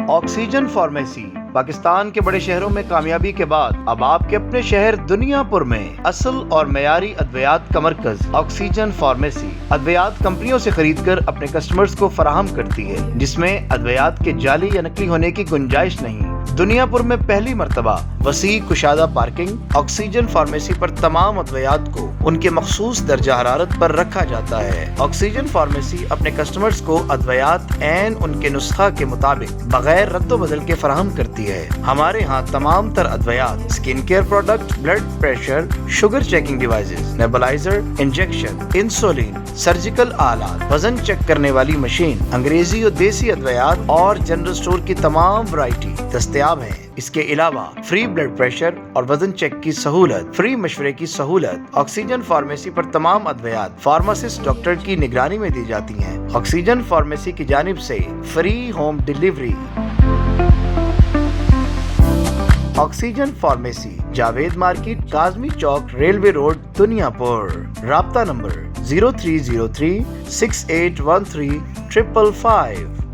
Oxygen pharmacy Pakistan کے بڑے شہروں میں کامیابی کے بعد اب آپ کے اپنے شہر دنیا پور میں اصل اور معیاری ادویات کا مرکز آکسیجن فارمیسی ادویات کمپنیوں سے خرید کر اپنے کسٹمرز کو فراہم کرتی ہے، جس میں ادویات کے جعلی یا نقلی ہونے کی گنجائش نہیں۔ دنیا پور میں پہلی مرتبہ وسیع کشادہ پارکنگ، آکسیجن فارمیسی پر تمام ادویات کو ان کے مخصوص درجہ حرارت پر رکھا جاتا ہے۔ آکسیجن فارمیسی اپنے کسٹمرز کو ادویات عین ان کے نسخہ کے مطابق بغیر رد و بدل کے فراہم کرتی ہے۔ ہمارے ہاں تمام تر ادویات، skin care product, blood pressure, sugar checking devices, nebuliser, injection, insulin, surgical آلات، وزن چیک کرنے والی مشین، انگریزی اور دیسی ادویات اور جنرل اسٹور کی تمام ورائٹی دستیاب ہیں۔ اس کے علاوہ فری بلڈ پریشر اور وزن چیک کی سہولت، فری مشورے کی سہولت۔ آکسیجن فارمیسی پر تمام ادویات فارماسسٹ ڈاکٹر کی نگرانی میں دی جاتی ہیں۔ آکسیجن فارمیسی کی جانب سے free home delivery. Oxygen pharmacy, Javed market, Kazmi چوک، ریلوے روڈ، دنیا پور۔ رابطہ نمبر 0303 6813 555